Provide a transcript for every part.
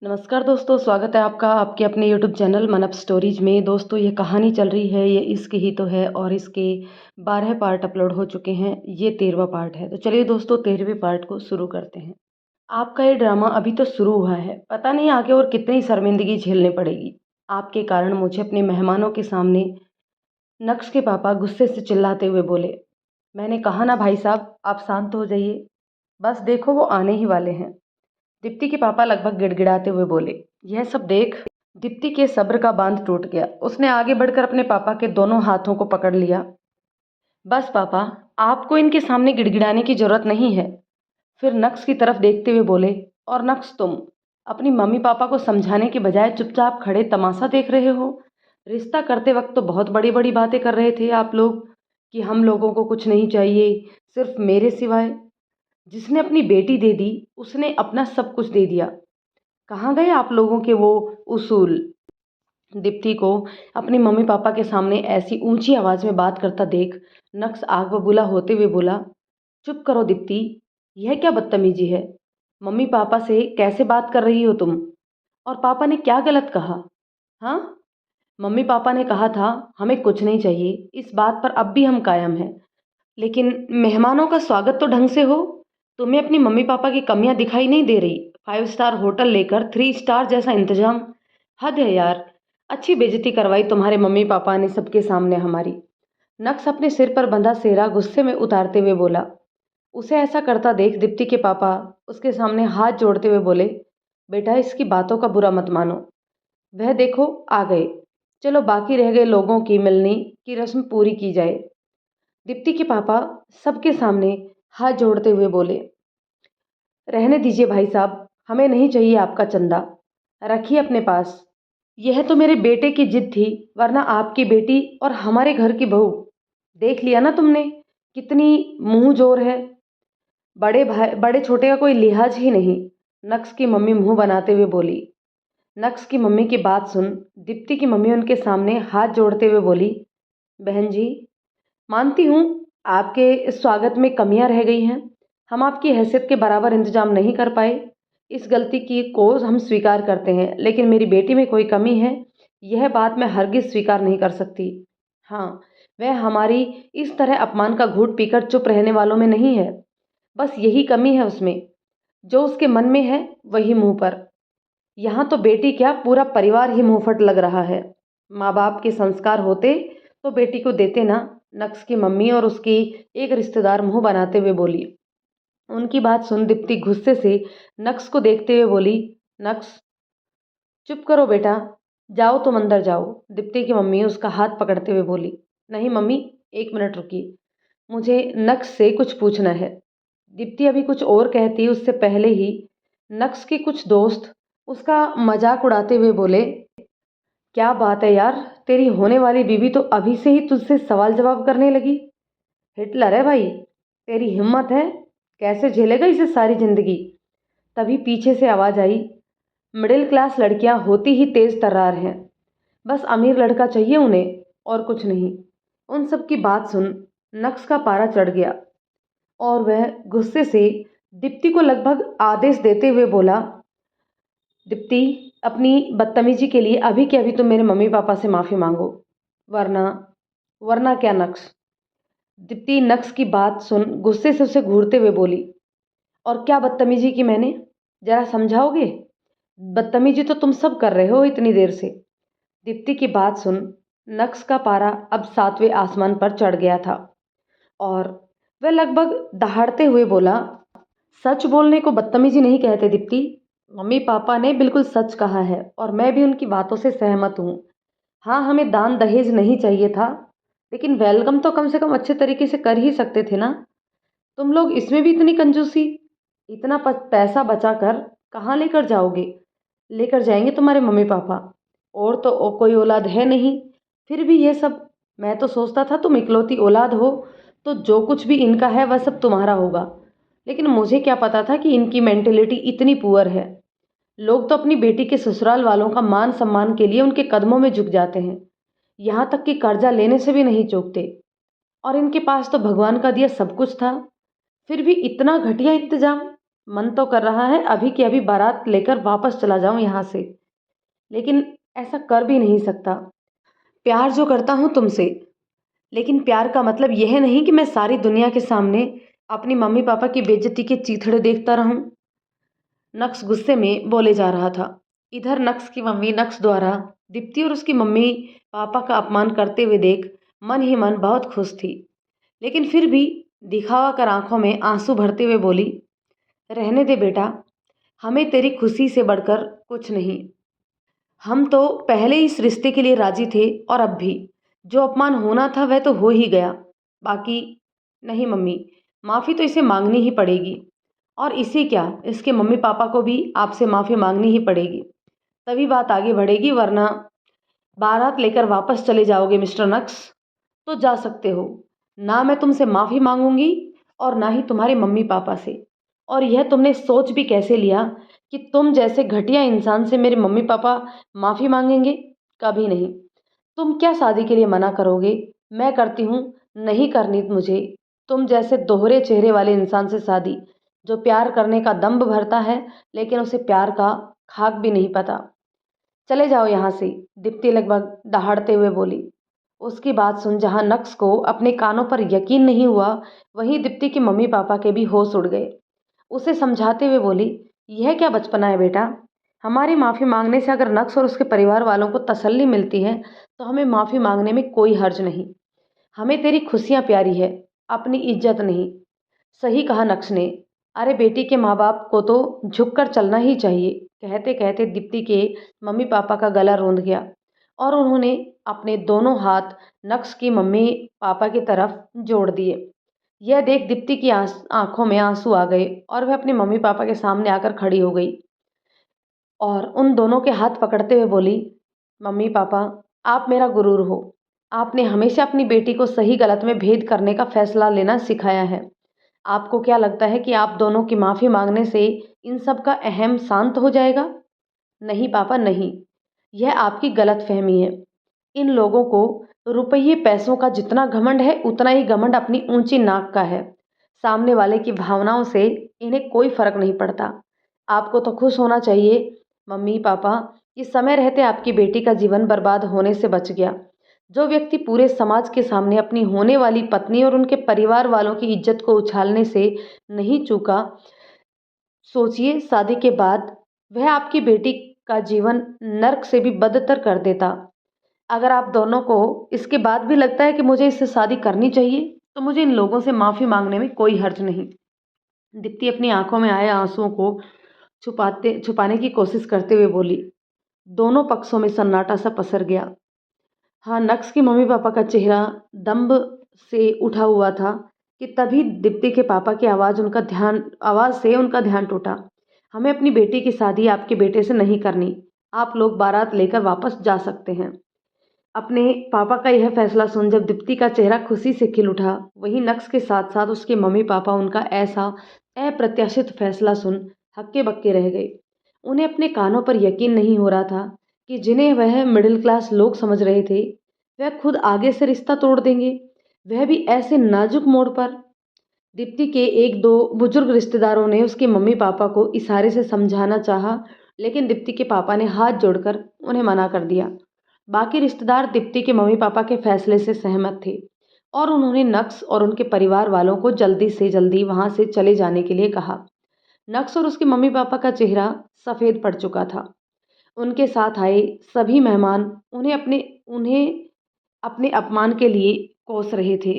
नमस्कार दोस्तों, स्वागत है आपका आपके अपने यूट्यूब चैनल मन अप स्टोरीज में। दोस्तों ये कहानी चल रही है, ये इश्क ही तो है और इसके 12 पार्ट अपलोड हो चुके हैं। ये 13वां पार्ट है। तो चलिए दोस्तों 13वें पार्ट को शुरू करते हैं। आपका ये ड्रामा अभी तो शुरू हुआ है, पता नहीं आगे और कितनी शर्मिंदगी झेलनी पड़ेगी। आपके कारण मुझे अपने मेहमानों के सामने नक्श के पापा गुस्से से चिल्लाते हुए बोले। मैंने कहा ना भाई साहब, आप शांत हो जाइए, बस देखो वो आने ही वाले हैं। दीप्ति के पापा लगभग गिड़गिड़ाते हुए बोले। यह सब देख दीप्ति के सब्र का बांध टूट गया। उसने आगे बढ़कर अपने पापा के दोनों हाथों को पकड़ लिया। बस पापा, आपको इनके सामने गिड़गिड़ाने की जरूरत नहीं है। फिर नक्श की तरफ देखते हुए बोले, और नक्श तुम अपनी मम्मी पापा को समझाने के बजाय चुपचाप खड़े तमाशा देख रहे हो। रिश्ता करते वक्त तो बहुत बड़ी बड़ी बातें कर रहे थे आप लोग कि हम लोगों को कुछ नहीं चाहिए सिर्फ मेरे सिवाय। जिसने अपनी बेटी दे दी उसने अपना सब कुछ दे दिया। कहाँ गए आप लोगों के वो उसूल। दीप्ति को अपने मम्मी पापा के सामने ऐसी ऊंची आवाज में बात करता देख नक्श आग बबूला होते हुए बोला। चुप करो दीप्ति, यह क्या बदतमीजी है। मम्मी पापा से कैसे बात कर रही हो तुम। और पापा ने क्या गलत कहा। हाँ, मम्मी पापा ने कहा था हमें कुछ नहीं चाहिए, इस बात पर अब भी हम कायम हैं। लेकिन मेहमानों का स्वागत तो ढंग से हो। तुम्हें अपनी मम्मी पापा की कमियां दिखाई नहीं दे रही। 5 स्टार होटल लेकर 3 स्टार जैसा इंतजाम। हद है यार। अच्छी बेइज्जती करवाई तुम्हारे मम्मी पापा ने सबके सामने हमारी। नक्श अपने सिर पर बंधा सेहरा गुस्से में उतारते हुए बोला। उसे ऐसा करता देख दीप्ति के पापा उसके सामने हाथ जोड़ते हुए बोले। बेटा इसकी बातों का बुरा मत मानो। वह देखो आ गए। चलो बाकी रह गए लोगों की मिलनी की रस्म पूरी की जाए। दीप्ति के पापा सबके सामने हाथ जोड़ते हुए बोले। रहने दीजिए भाई साहब, हमें नहीं चाहिए आपका चंदा, रखिए अपने पास। यह तो मेरे बेटे की जिद थी, वरना आपकी बेटी और हमारे घर की बहू। देख लिया ना तुमने, कितनी मुंह जोर है। बड़े भाई बड़े छोटे का कोई लिहाज ही नहीं। नक्श की मम्मी मुंह बनाते हुए बोली। नक्श की मम्मी की बात सुन दीप्ति की मम्मी उनके सामने हाथ जोड़ते हुए बोली। बहन जी, मानती हूँ आपके इस स्वागत में कमियां रह गई हैं। हम आपकी हैसियत के बराबर इंतजाम नहीं कर पाए। इस गलती की को हम स्वीकार करते हैं, लेकिन मेरी बेटी में कोई कमी है, यह बात मैं हरगिज स्वीकार नहीं कर सकती। हाँ, वह हमारी इस तरह अपमान का घूंट पीकर चुप रहने वालों में नहीं है। बस यही कमी है उसमें, जो उसके मन में है वही मुंह पर। यहाँ तो बेटी क्या, पूरा परिवार ही मुंहफट लग रहा है। माँ बाप के संस्कार होते तो बेटी को देते ना। नक्श की मम्मी और उसकी एक रिश्तेदार मुंह बनाते हुए बोली। उनकी बात सुन दीप्ति गुस्से से नक्श को देखते हुए बोली। नक्श चुप करो बेटा, जाओ तुम अंदर जाओ। दीप्ति की मम्मी उसका हाथ पकड़ते हुए बोली। नहीं मम्मी, 1 मिनट रुकिए, मुझे नक्श से कुछ पूछना है। दीप्ति अभी कुछ और कहती उससे पहले ही नक्श के कुछ दोस्त उसका मजाक उड़ाते हुए बोले। क्या बात है यार, तेरी होने वाली बीवी तो अभी से ही तुझसे सवाल जवाब करने लगी। हिटलर है भाई, तेरी हिम्मत है, कैसे झेलेगा इसे सारी जिंदगी। तभी पीछे से आवाज आई। मिडिल क्लास लड़कियां होती ही तेज तर्रार हैं, बस अमीर लड़का चाहिए उन्हें, और कुछ नहीं। उन सब की बात सुन नक्श का पारा चढ़ गया और वह गुस्से से दीप्ति को लगभग आदेश देते हुए बोला। दीप्ति, अपनी बदतमीजी के लिए अभी के अभी तुम मेरे मम्मी पापा से माफ़ी मांगो, वरना वरना क्या नक्श। दीप्ति नक्श की बात सुन गुस्से से उसे घूरते हुए बोली। और क्या बदतमीजी की मैंने, जरा समझाओगे। बदतमीजी तो तुम सब कर रहे हो इतनी देर से। दीप्ति की बात सुन नक्श का पारा अब 7वें आसमान पर चढ़ गया था और वह लगभग दहाड़ते हुए बोला। सच बोलने को बदतमीजी नहीं कहते दीप्ति। मम्मी पापा ने बिल्कुल सच कहा है और मैं भी उनकी बातों से सहमत हूँ। हाँ, हमें दान दहेज नहीं चाहिए था, लेकिन वेलकम तो कम से कम अच्छे तरीके से कर ही सकते थे ना। तुम लोग इसमें भी इतनी कंजूसी। इतना पैसा बचा कर कहाँ लेकर जाओगे। लेकर जाएंगे तुम्हारे मम्मी पापा, और तो कोई औलाद है नहीं। फिर भी ये सब, मैं तो सोचता था तुम इकलौती औलाद हो, तो जो कुछ भी इनका है वह सब तुम्हारा होगा। लेकिन मुझे क्या पता था कि इनकी मेंटेलिटी इतनी पुअर है। लोग तो अपनी बेटी के ससुराल वालों का मान सम्मान के लिए उनके कदमों में झुक जाते हैं, यहाँ तक कि कर्जा लेने से भी नहीं चूकते। और इनके पास तो भगवान का दिया सब कुछ था, फिर भी इतना घटिया इंतजाम। मन तो कर रहा है अभी की अभी बारात लेकर वापस चला जाऊं यहाँ से, लेकिन ऐसा कर भी नहीं सकता। प्यार जो करता हूँ तुमसे, लेकिन प्यार का मतलब यह नहीं कि मैं सारी दुनिया के सामने अपनी मम्मी पापा की बेइज्जती के चीथड़े देखता रहूं। नक्श गुस्से में बोले जा रहा था। इधर नक्श की मम्मी नक्श द्वारा दीप्ति और उसकी मम्मी पापा का अपमान करते हुए देख मन ही मन बहुत खुश थी, लेकिन फिर भी दिखावा कर आंखों में आंसू भरते हुए बोली, रहने दे बेटा, हमें तेरी खुशी से बढ़कर कुछ नहीं। हम तो पहले ही इस रिश्ते के लिए राजी थे और अब भी जो अपमान होना था वह तो हो ही गया। बाकी नहीं मम्मी, माफ़ी तो इसे मांगनी ही पड़ेगी, और इसे क्या, इसके मम्मी पापा को भी आपसे माफ़ी मांगनी ही पड़ेगी, तभी बात आगे बढ़ेगी, वरना बारात लेकर वापस चले जाओगे मिस्टर नक्स तो जा सकते हो। ना मैं तुमसे माफ़ी मांगूंगी और ना ही तुम्हारे मम्मी पापा से। और यह तुमने सोच भी कैसे लिया कि तुम जैसे घटिया इंसान से मेरे मम्मी पापा माफ़ी मांगेंगे? कभी नहीं। तुम क्या शादी के लिए मना करोगे? मैं करती हूँ, नहीं करनी मुझे तुम जैसे दोहरे चेहरे वाले इंसान से शादी, जो प्यार करने का दम्भ भरता है लेकिन उसे प्यार का खाक भी नहीं पता। चले जाओ यहाँ से, दीप्ति लगभग दहाड़ते हुए बोली। उसकी बात सुन जहाँ नक्श को अपने कानों पर यकीन नहीं हुआ, वहीं दीप्ति के मम्मी पापा के भी होश उड़ गए। उसे समझाते हुए बोली, यह क्या बचपना है बेटा, हमारी माफ़ी मांगने से अगर नक्श और उसके परिवार वालों को तसल्ली मिलती है तो हमें माफ़ी मांगने में कोई हर्ज नहीं। हमें तेरी खुशियाँ प्यारी है, अपनी इज्जत नहीं। सही कहा नक्श ने। अरे बेटी के माँ बाप को तो झुककर चलना ही चाहिए। कहते कहते दीप्ति के मम्मी पापा का गला रूंध गया और उन्होंने अपने दोनों हाथ नक्श की मम्मी पापा की तरफ जोड़ दिए। यह देख दीप्ति की आंखों में आंसू आ गए और वह अपने मम्मी पापा के सामने आकर खड़ी हो गई और उन दोनों के हाथ पकड़ते हुए बोली, मम्मी पापा, आप मेरा गुरूर हो। आपने हमेशा अपनी बेटी को सही गलत में भेद करने का फैसला लेना सिखाया है। आपको क्या लगता है कि आप दोनों की माफ़ी मांगने से इन सब का अहम शांत हो जाएगा? नहीं पापा नहीं, यह आपकी गलतफहमी है। इन लोगों को रुपये पैसों का जितना घमंड है उतना ही घमंड अपनी ऊंची नाक का है। सामने वाले की भावनाओं से इन्हें कोई फर्क नहीं पड़ता। आपको तो खुश होना चाहिए मम्मी पापा कि समय रहते आपकी बेटी का जीवन बर्बाद होने से बच गया। जो व्यक्ति पूरे समाज के सामने अपनी होने वाली पत्नी और उनके परिवार वालों की इज्जत को उछालने से नहीं चूका, सोचिए शादी के बाद वह आपकी बेटी का जीवन नर्क से भी बदतर कर देता। अगर आप दोनों को इसके बाद भी लगता है कि मुझे इससे शादी करनी चाहिए, तो मुझे इन लोगों से माफ़ी मांगने में कोई हर्ज नहीं। दीप्ति अपनी आंखों में आए आंसुओं को छुपाने की कोशिश करते हुए बोली। दोनों पक्षों में सन्नाटा सा पसर गया। हाँ, नक्श के मम्मी पापा का चेहरा दम्भ से उठा हुआ था कि तभी दीप्ति के पापा की आवाज़ से उनका ध्यान टूटा। हमें अपनी बेटी की शादी आपके बेटे से नहीं करनी। आप लोग बारात लेकर वापस जा सकते हैं। अपने पापा का यह फैसला सुन जब दीप्ति का चेहरा खुशी से खिल उठा, वहीं नक्श के साथ साथ उसके मम्मी पापा उनका ऐसा अप्रत्याशित फैसला सुन हक्के बक्के रह गए। उन्हें अपने कानों पर यकीन नहीं हो रहा था कि जिन्हें वह मिडिल क्लास लोग समझ रहे थे, वह खुद आगे से रिश्ता तोड़ देंगे, वह भी ऐसे नाजुक मोड़ पर। दीप्ति के एक दो बुजुर्ग रिश्तेदारों ने उसके मम्मी पापा को इशारे से समझाना चाहा, लेकिन दीप्ति के पापा ने हाथ जोड़कर उन्हें मना कर दिया। बाकी रिश्तेदार दीप्ति के मम्मी पापा के फैसले से सहमत थे और उन्होंने नक्श और उनके परिवार वालों को जल्दी से जल्दी वहां से चले जाने के लिए कहा। नक्श और उसके मम्मी पापा का चेहरा सफ़ेद पड़ चुका था। उनके साथ आए सभी मेहमान उन्हें अपने अपमान के लिए कोस रहे थे।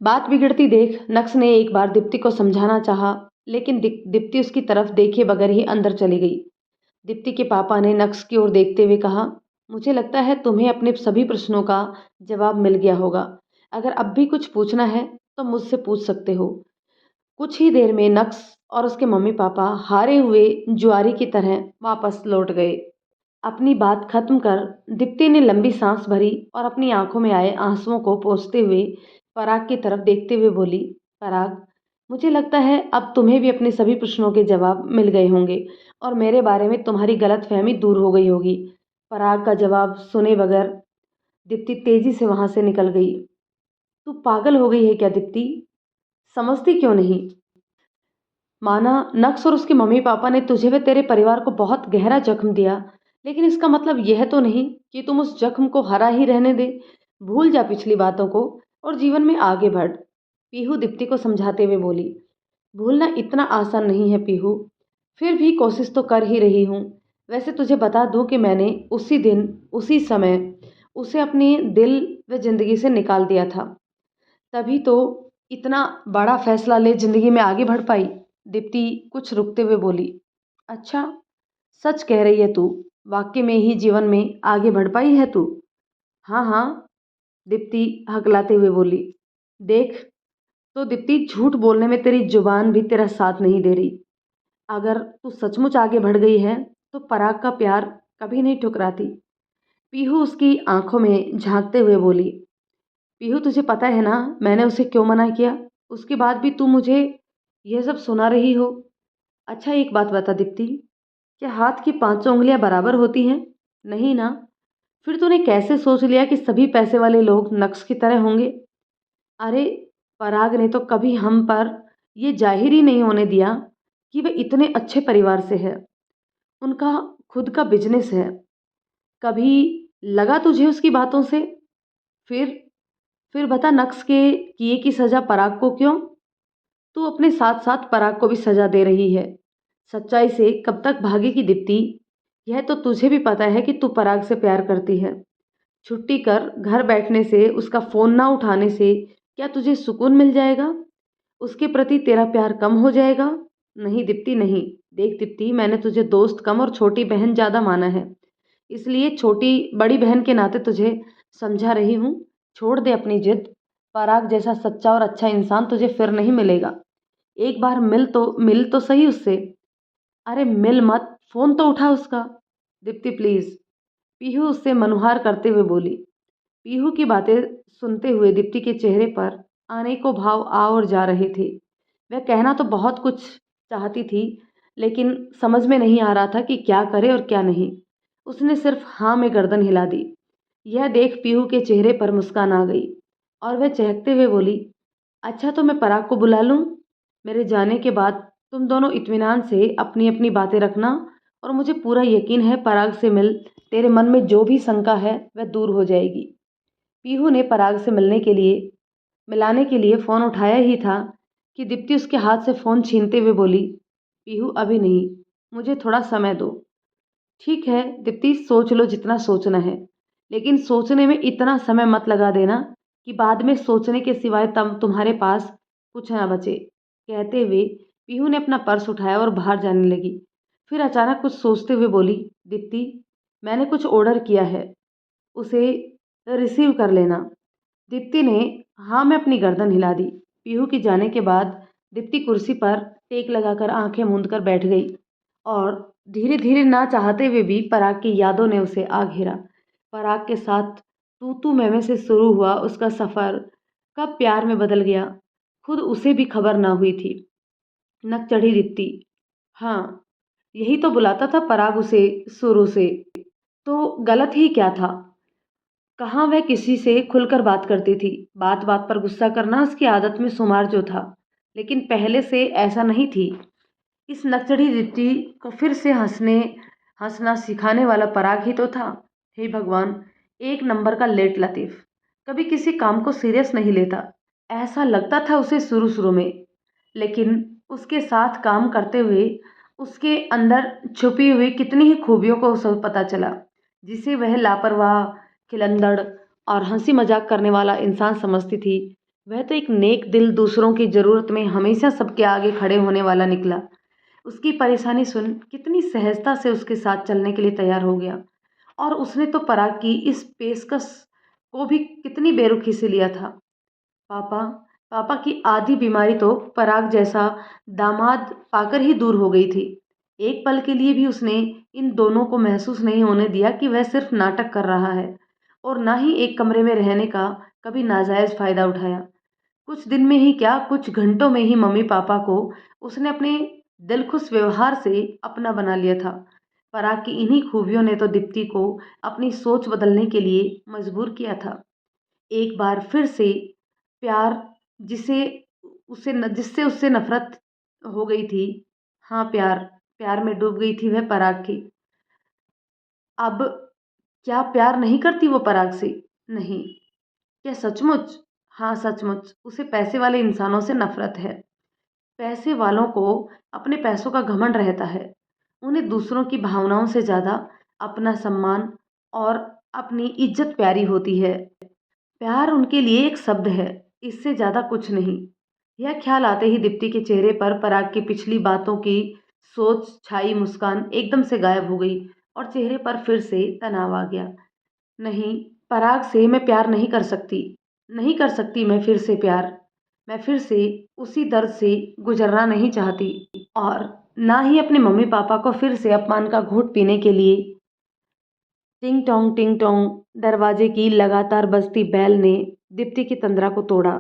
बात बिगड़ती देख नक्श ने एक बार दीप्ति को समझाना चाहा, लेकिन दीप्ति उसकी तरफ देखे बगैर ही अंदर चली गई। दीप्ति के पापा ने नक्श की ओर देखते हुए कहा, मुझे लगता है तुम्हें अपने सभी प्रश्नों का जवाब मिल गया होगा। अगर अब भी कुछ पूछना है तो मुझसे पूछ सकते हो। कुछ ही देर में नक्श और उसके मम्मी पापा हारे हुए जुआरी की तरह वापस लौट गए। अपनी बात खत्म कर दीप्ति ने लंबी सांस भरी और अपनी आंखों में आए आंसुओं को पोंछते हुए पराग की तरफ देखते हुए बोली, पराग, मुझे लगता है अब तुम्हें भी अपने सभी प्रश्नों के जवाब मिल गए होंगे और मेरे बारे में तुम्हारी गलतफहमी दूर हो गई होगी। पराग का जवाब सुने बगैर दीप्ति तेजी से वहां से निकल गई। तू पागल हो गई है क्या दीप्ति? समझती क्यों नहीं? माना नक्स और उसके मम्मी पापा ने तुझे व तेरे परिवार को बहुत गहरा जख्म दिया, लेकिन इसका मतलब यह तो नहीं कि तुम उस जख्म को हरा ही रहने दे। भूल जा पिछली बातों को और जीवन में आगे बढ़। पीहू दीप्ति को समझाते हुए बोली। भूलना इतना आसान नहीं है पीहू, फिर भी कोशिश तो कर ही रही हूँ। वैसे तुझे बता दूं कि मैंने उसी दिन उसी समय उसे अपने दिल व जिंदगी से निकाल दिया था, तभी तो इतना बड़ा फैसला ले जिंदगी में आगे बढ़ पाई। दीप्ति कुछ रुकते हुए बोली। अच्छा, सच कह रही है तू? वाकई में ही जीवन में आगे बढ़ पाई है तू? हाँ हाँ, दीप्ति हकलाते हुए बोली। देख, तो दीप्ति झूठ बोलने में तेरी जुबान भी तेरा साथ नहीं दे रही। अगर तू सचमुच आगे बढ़ गई है तो पराग का प्यार कभी नहीं ठुकराती। पीहू उसकी आंखों में झांकते हुए बोली। पीहू तुझे पता है ना मैंने उसे क्यों मना किया? उसके बाद भी तू मुझे यह सब सुना रही हो। अच्छा एक बात बता दीप्ति, क्या हाथ की पांचों उंगलियां बराबर होती हैं? नहीं ना? फिर तूने कैसे सोच लिया कि सभी पैसे वाले लोग नक्श की तरह होंगे? अरे, पराग ने तो कभी हम पर यह जाहिर ही नहीं होने दिया कि वह इतने अच्छे परिवार से है। उनका खुद का बिजनेस है। कभी लगा तुझे उसकी बातों से? फिर फिर बता, नक्श के किए की सजा पराग को क्यों? तू अपने साथ साथ पराग को भी सजा दे रही है। सच्चाई से कब तक भागेगी दीप्ति? यह तो तुझे भी पता है कि तू पराग से प्यार करती है। छुट्टी कर घर बैठने से, उसका फोन ना उठाने से क्या तुझे सुकून मिल जाएगा? उसके प्रति तेरा प्यार कम हो जाएगा? नहीं दीप्ति नहीं। देख दीप्ति, मैंने तुझे दोस्त कम और छोटी बहन ज्यादा माना है, इसलिए छोटी बड़ी बहन के नाते तुझे समझा रही हूँ। छोड़ दे अपनी जिद। पराग जैसा सच्चा और अच्छा इंसान तुझे फिर नहीं मिलेगा। एक बार मिल तो सही उससे। अरे मिल मत, फोन तो उठा उसका। दीप्ति प्लीज, पीहू उससे मनुहार करते हुए बोली। पीहू की बातें सुनते हुए दीप्ति के चेहरे पर अनेकों भाव आ और जा रहे थे। वह कहना तो बहुत कुछ चाहती थी, लेकिन समझ में नहीं आ रहा था कि क्या करे और क्या नहीं। उसने सिर्फ हाँ में गर्दन हिला दी। यह देख पीहू के चेहरे पर मुस्कान आ गई और वह चहकते हुए बोली। अच्छा, तो मैं पराग को बुला लूं? मेरे जाने के बाद तुम दोनों इत्मीनान से अपनी अपनी बातें रखना, और मुझे पूरा यकीन है पराग से मिल तेरे मन में जो भी शंका है वह दूर हो जाएगी। पीहू ने पराग से मिलाने के लिए फ़ोन उठाया ही था कि दीप्ति उसके हाथ से फ़ोन छीनते हुए बोली। पीहू अभी नहीं, मुझे थोड़ा समय दो। ठीक है दीप्ति, सोच लो जितना सोचना है, लेकिन सोचने में इतना समय मत लगा देना कि बाद में सोचने के सिवाय तम तुम्हारे पास कुछ ना बचे। कहते हुए पीहू ने अपना पर्स उठाया और बाहर जाने लगी। फिर अचानक कुछ सोचते हुए बोली। दीप्ति, मैंने कुछ ऑर्डर किया है, उसे रिसीव कर लेना। दीप्ति ने हाँ में अपनी गर्दन हिला दी। पीहू के जाने के बाद दीप्ति कुर्सी पर टेक लगाकर आंखें मूंद कर बैठ गई, और धीरे धीरे ना चाहते हुए भी पराग की यादों ने उसे आ घेरा। पराग के साथ तू मैं से शुरू हुआ उसका सफ़र कब प्यार में बदल गया, खुद उसे भी खबर ना हुई थी। नक चढ़ी दीप्ति। हाँ, यही तो बुलाता था पराग उसे शुरू से। तो गलत ही क्या था? कहाँ वह किसी से खुलकर बात करती थी। बात बात पर गुस्सा करना उसकी आदत में शुमार जो था, लेकिन पहले से ऐसा नहीं थी। इस नकचढ़ी दीप्ति को फिर से हंसना सिखाने वाला पराग ही तो था। हे भगवान, एक नंबर का लेट लतीफ़, कभी किसी काम को सीरियस नहीं लेता। ऐसा लगता था उसे शुरू शुरू में, लेकिन उसके साथ काम करते हुए उसके अंदर छुपी हुई कितनी ही खूबियों को उसे पता चला, जिसे वह लापरवाह, खिलंदड़ और हंसी मजाक करने वाला इंसान समझती थी। वह तो एक नेक दिल, दूसरों की ज़रूरत में हमेशा सबके आगे खड़े होने वाला निकला। उसकी परेशानी सुन कितनी सहजता से उसके साथ चलने के लिए तैयार हो गया, और उसने तो पराग की इस पेशकश को भी कितनी बेरुखी से लिया था। पापा पापा की आधी बीमारी तो पराग जैसा दामाद पाकर ही दूर हो गई थी। एक पल के लिए भी उसने इन दोनों को महसूस नहीं होने दिया कि वह सिर्फ नाटक कर रहा है, और ना ही एक कमरे में रहने का कभी नाजायज फायदा उठाया। कुछ दिन में ही क्या, कुछ घंटों में ही मम्मी पापा को उसने अपने दिलखुश व्यवहार से अपना बना लिया था। पराग की इन्हीं खूबियों ने तो दीप्ति को अपनी सोच बदलने के लिए मजबूर किया था। एक बार फिर से प्यार जिसे जिससे उससे नफरत हो गई थी। हाँ, प्यार प्यार में डूब गई थी वह पराग की। अब क्या प्यार नहीं करती वो पराग से? नहीं। क्या सचमुच? हाँ, सचमुच उसे पैसे वाले इंसानों से नफरत है। पैसे वालों को अपने पैसों का घमंड रहता है। उन्हें दूसरों की भावनाओं से ज़्यादा अपना सम्मान और अपनी इज्जत प्यारी होती है। प्यार उनके लिए एक शब्द है, इससे ज़्यादा कुछ नहीं। यह ख्याल आते ही दीप्ति के चेहरे पर पराग की पिछली बातों की सोच छाई मुस्कान एकदम से गायब हो गई और चेहरे पर फिर से तनाव आ गया। नहीं, पराग से मैं प्यार नहीं कर सकती। नहीं कर सकती मैं फिर से प्यार। मैं फिर से उसी दर्द से गुजरना नहीं चाहती और ना ही अपने मम्मी पापा को फिर से अपमान का घूंट पीने के लिए। टिंग टोंग दरवाजे की लगातार बजती बैल ने दीप्ति की तंद्रा को तोड़ा।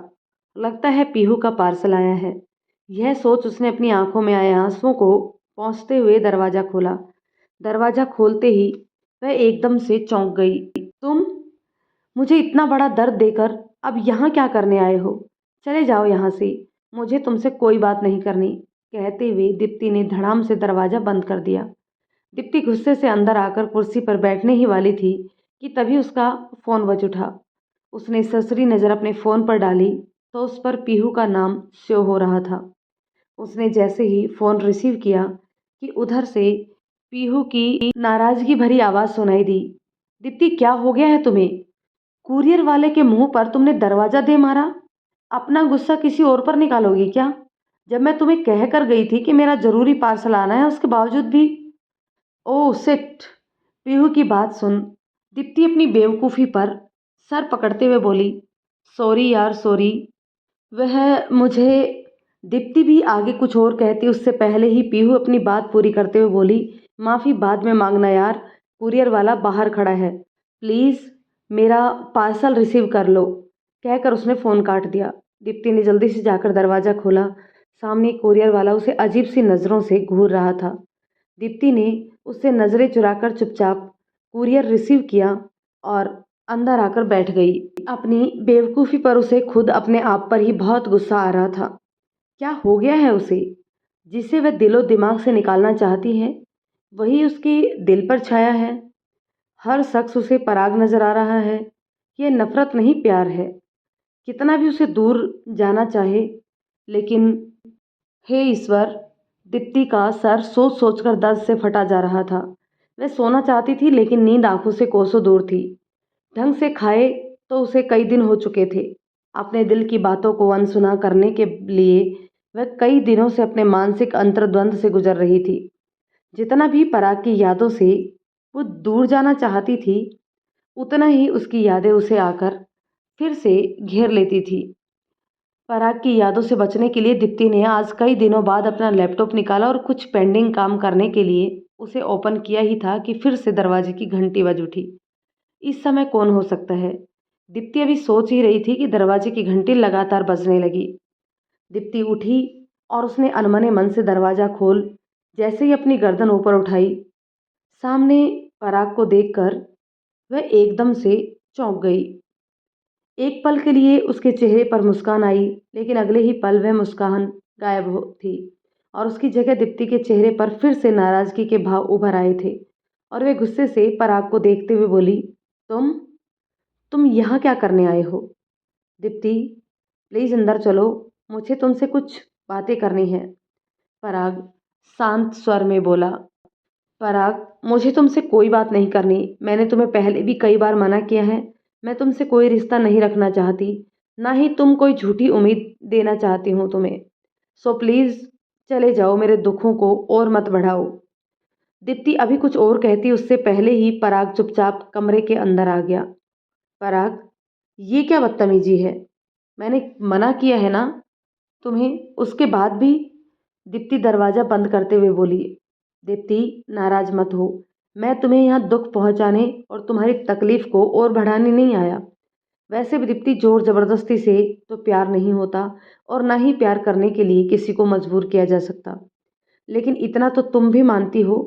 लगता है पीहू का पार्सल आया है। यह सोच उसने अपनी आंखों में आए आंसुओं को पहुंचते हुए दरवाजा खोला। दरवाजा खोलते ही वह एकदम से चौंक गई। तुम मुझे इतना बड़ा दर्द देकर अब यहाँ क्या करने आए हो? चले जाओ यहाँ से, मुझे तुमसे कोई बात नहीं करनी। कहते हुए दीप्ति ने धड़ाम से दरवाजा बंद कर दिया। दीप्ति गुस्से से अंदर आकर कुर्सी पर बैठने ही वाली थी कि तभी उसका फोन बज उठा। उसने ससरी नज़र अपने फोन पर डाली तो उस पर पीहू का नाम शो हो रहा था। उसने जैसे ही फोन रिसीव किया कि उधर से पीहू की नाराजगी भरी आवाज़ सुनाई दी। दीप्ति, क्या हो गया है तुम्हें? कुरियर वाले के मुंह पर तुमने दरवाजा दे मारा। अपना गुस्सा किसी और पर निकालोगी क्या? जब मैं तुम्हें कह कर गई थी कि मेरा जरूरी पार्सल आना है, उसके बावजूद भी। ओह सिट! पीहू की बात सुन दीप्ति अपनी बेवकूफ़ी पर सर पकड़ते हुए बोली, सॉरी यार सॉरी। वह मुझे दीप्ति भी आगे कुछ और कहती उससे पहले ही पीहू अपनी बात पूरी करते हुए बोली, माफ़ी बाद में मांगना यार, कुरियर वाला बाहर खड़ा है, प्लीज़ मेरा पार्सल रिसीव कर लो। कहकर उसने फ़ोन काट दिया। दीप्ति ने जल्दी से जाकर दरवाज़ा खोला। सामने कुरियर वाला उसे अजीब सी नज़रों से घूर रहा था। दीप्ति ने उससे नज़रें चुराकर चुपचाप कुरियर रिसीव किया और अंदर आकर बैठ गई। अपनी बेवकूफ़ी पर उसे खुद अपने आप पर ही बहुत गुस्सा आ रहा था। क्या हो गया है उसे? जिसे वह दिलो दिमाग से निकालना चाहती है वही उसके दिल पर छाया है। हर शख्स उसे पराग नज़र आ रहा है। यह नफ़रत नहीं प्यार है। कितना भी उसे दूर जाना चाहे, लेकिन हे ईश्वर! दीप्ति का सर सोच सोचकर दर्द से फटा जा रहा था। वह सोना चाहती थी लेकिन नींद आंखों से कोसों दूर थी। ढंग से खाए तो उसे कई दिन हो चुके थे। अपने दिल की बातों को अनसुना करने के लिए वह कई दिनों से अपने मानसिक अंतर्द्वंद से गुजर रही थी। जितना भी पराग की यादों से वो दूर जाना चाहती थी, उतना ही उसकी यादें उसे आकर फिर से घेर लेती थी। पराग की यादों से बचने के लिए दीप्ति ने आज कई दिनों बाद अपना लैपटॉप निकाला और कुछ पेंडिंग काम करने के लिए उसे ओपन किया ही था कि फिर से दरवाजे की घंटी बज उठी। इस समय कौन हो सकता है? दीप्ति अभी सोच ही रही थी कि दरवाजे की घंटी लगातार बजने लगी। दीप्ति उठी और उसने अनमने मन से दरवाज़ा खोल जैसे ही अपनी गर्दन ऊपर उठाई, सामने पराग को देखकर वह एकदम से चौंक गई। एक पल के लिए उसके चेहरे पर मुस्कान आई, लेकिन अगले ही पल वह मुस्कान गायब हो थी और उसकी जगह दीप्ति के चेहरे पर फिर से नाराज़गी के भाव उभर आए थे और वह गुस्से से पराग को देखते हुए बोली, तुम तुम यहाँ क्या करने आए हो? दीप्ति, प्लीज़ अंदर चलो, मुझे तुमसे कुछ बातें करनी है। पराग शांत स्वर में बोला। पराग, मुझे तुमसे कोई बात नहीं करनी। मैंने तुम्हें पहले भी कई बार मना किया है। मैं तुमसे कोई रिश्ता नहीं रखना चाहती, ना ही तुम कोई झूठी उम्मीद देना चाहती हूँ तुम्हें। सो प्लीज़ चले जाओ, मेरे दुखों को और मत बढ़ाओ। दीप्ति अभी कुछ और कहती उससे पहले ही पराग चुपचाप कमरे के अंदर आ गया। पराग, ये क्या बदतमीजी है? मैंने मना किया है ना तुम्हें, उसके बाद भी? दीप्ति दरवाज़ा बंद करते हुए बोली। दीप्ति, नाराज मत हो। मैं तुम्हें यहाँ दुख पहुँचाने और तुम्हारी तकलीफ़ को और बढ़ाने नहीं आया। वैसे भी दीप्ति, जोर ज़बरदस्ती से तो प्यार नहीं होता और ना ही प्यार करने के लिए किसी को मजबूर किया जा सकता। लेकिन इतना तो तुम भी मानती हो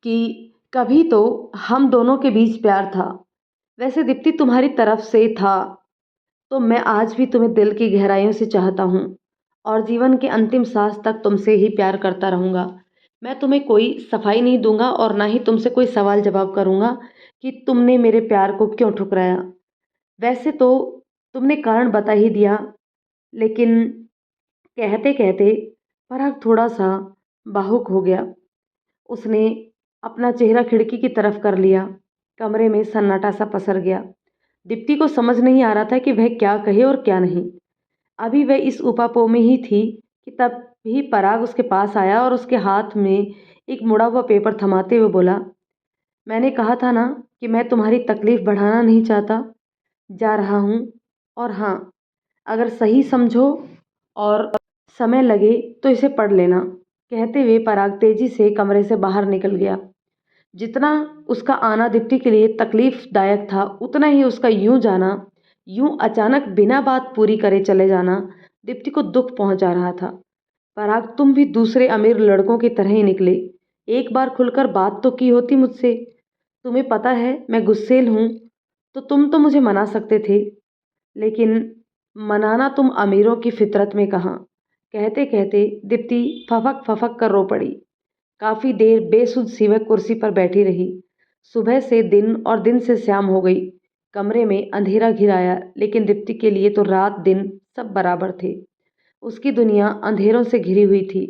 कि कभी तो हम दोनों के बीच प्यार था। वैसे दीप्ति, तुम्हारी तरफ से था तो मैं आज भी तुम्हें दिल की गहराइयों से चाहता हूँ और जीवन के अंतिम सांस तक तुमसे ही प्यार करता रहूँगा। मैं तुम्हें कोई सफाई नहीं दूंगा और ना ही तुमसे कोई सवाल जवाब करूँगा कि तुमने मेरे प्यार को क्यों ठुकराया। वैसे तो तुमने कारण बता ही दिया, लेकिन कहते कहते पराग थोड़ा सा भावुक हो गया। उसने अपना चेहरा खिड़की की तरफ कर लिया। कमरे में सन्नाटा सा पसर गया। दीप्ति को समझ नहीं आ रहा था कि वह क्या कहे और क्या नहीं। अभी वह इस उपापो में ही थी कि तभी पराग उसके पास आया और उसके हाथ में एक मुड़ा हुआ पेपर थमाते हुए बोला, मैंने कहा था ना कि मैं तुम्हारी तकलीफ बढ़ाना नहीं चाहता। जा रहा हूँ। और हाँ, अगर सही समझो और समय लगे तो इसे पढ़ लेना। कहते हुए पराग तेजी से कमरे से बाहर निकल गया। जितना उसका आना दीप्ति के लिए तकलीफदायक था, उतना ही उसका यूं जाना, यूं अचानक बिना बात पूरी करे चले जाना दीप्ति को दुख पहुंचा रहा था। पराग, तुम भी दूसरे अमीर लड़कों की तरह ही निकले। एक बार खुलकर बात तो की होती मुझसे। तुम्हें पता है मैं गुस्सेल हूँ, तो तुम तो मुझे मना सकते थे, लेकिन मनाना तुम अमीरों की फितरत में कहाँ। कहते कहते दीप्ति फफक फफक कर रो पड़ी। काफी देर बेसुध सी वह कुर्सी पर बैठी रही। सुबह से दिन और दिन से शाम हो गई। कमरे में अंधेरा घिर आया, लेकिन दीप्ति के लिए तो रात दिन सब बराबर थे। उसकी दुनिया अंधेरों से घिरी हुई थी।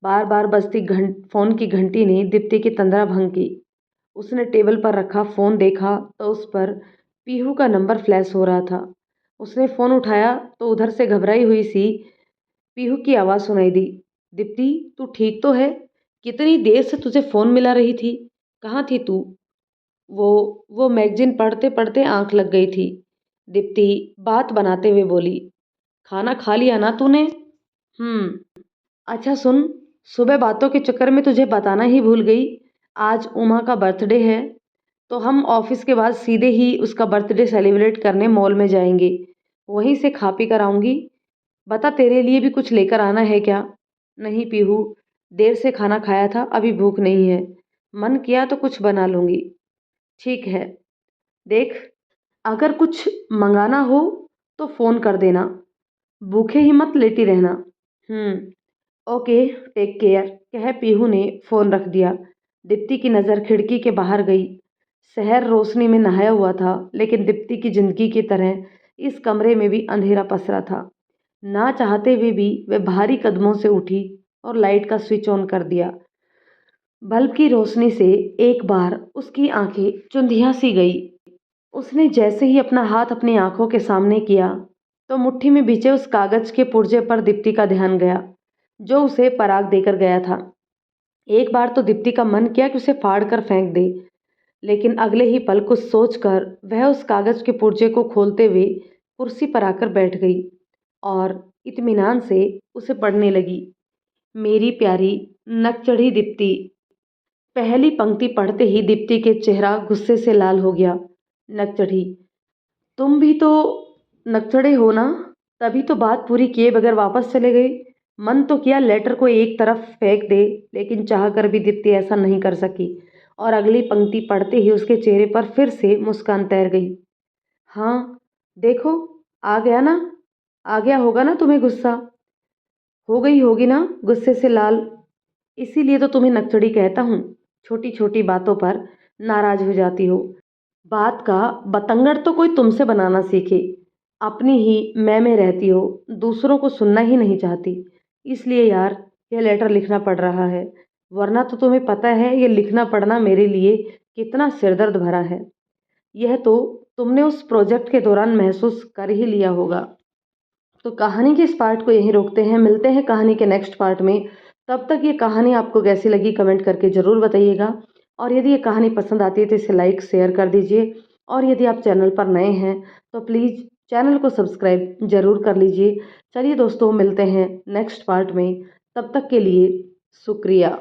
बार बार बजती फोन की घंटी ने दीप्ति की तंद्रा भंग की। उसने टेबल पर रखा फोन देखा तो उस पर पीहू का नंबर फ्लैश हो रहा था। उसने फोन उठाया तो उधर से घबराई हुई सी पीहू की आवाज़ सुनाई दी। दीप्ति, तू ठीक तो है? कितनी देर से तुझे फ़ोन मिला रही थी। कहाँ थी तू? वो मैगज़ीन पढ़ते पढ़ते आंख लग गई थी। दीप्ति बात बनाते हुए बोली, खाना खा लिया ना तूने? अच्छा सुन, सुबह बातों के चक्कर में तुझे बताना ही भूल गई। आज उमा का बर्थडे है, तो हम ऑफिस के बाद सीधे ही उसका बर्थडे सेलिब्रेट करने मॉल में जाएंगे। वहीं से खा पी कर आऊँगी। बता, तेरे लिए भी कुछ लेकर आना है क्या? नहीं पीहू, देर से खाना खाया था, अभी भूख नहीं है। मन किया तो कुछ बना लूँगी। ठीक है। देख, अगर कुछ मंगाना हो तो फ़ोन कर देना। भूखे ही मत लेटी रहना। ओके, टेक केयर, कह पीहू ने फ़ोन रख दिया। दीप्ति की नज़र खिड़की के बाहर गई। शहर रोशनी में नहाया हुआ था, लेकिन दीप्ति की जिंदगी की तरह इस कमरे में भी अंधेरा पसरा था। ना चाहते हुए भी वह भारी कदमों से उठी और लाइट का स्विच ऑन कर दिया। बल्ब की रोशनी से एक बार उसकी आंखें चुंधिया सी गई। उसने जैसे ही अपना हाथ अपनी आंखों के सामने किया तो मुट्ठी में बिछे उस कागज के पुर्जे पर दीप्ति का ध्यान गया, जो उसे पराग देकर गया था। एक बार तो दीप्ति का मन किया कि उसे फाड़ कर फेंक दे, लेकिन अगले ही पल कुछ सोचकर वह उस कागज के पुर्जे को खोलते हुए कुर्सी पर आकर बैठ गई और इत्मीनान से उसे पढ़ने लगी। मेरी प्यारी नकचढ़ी दीप्ति। पहली पंक्ति पढ़ते ही दीप्ति के चेहरा गुस्से से लाल हो गया। नकचढ़ी, तुम भी तो नकचढ़े हो ना? तभी तो बात पूरी किए बगैर वापस चले गए। मन तो किया लेटर को एक तरफ फेंक दे, लेकिन चाहकर भी दीप्ति ऐसा नहीं कर सकी और अगली पंक्ति पढ़ते ही उसके चेहरे पर फिर से मुस्कान तैर गई। हाँ, देखो, आ गया ना? आ गया होगा ना तुम्हें गुस्सा? हो गई होगी ना गुस्से से लाल? इसीलिए तो तुम्हें नकचढ़ी कहता हूँ। छोटी छोटी बातों पर नाराज हो जाती हो। बात का बतंगड़ तो कोई तुमसे बनाना सीखे। अपनी ही मैं में रहती हो, दूसरों को सुनना ही नहीं चाहती। इसलिए यार, यह लेटर लिखना पड़ रहा है, वरना तो तुम्हें पता है ये लिखना पढ़ना मेरे लिए कितना सिरदर्द भरा है। यह तो तुमने उस प्रोजेक्ट के दौरान महसूस कर ही लिया होगा। तो कहानी के इस पार्ट को यहीं रोकते हैं, मिलते हैं कहानी के नेक्स्ट पार्ट में। तब तक ये कहानी आपको कैसी लगी कमेंट करके ज़रूर बताइएगा, और यदि ये कहानी पसंद आती है तो इसे लाइक शेयर कर दीजिए, और यदि आप चैनल पर नए हैं तो प्लीज़ चैनल को सब्सक्राइब ज़रूर कर लीजिए। चलिए दोस्तों, मिलते हैं नेक्स्ट पार्ट में, तब तक के लिए शुक्रिया।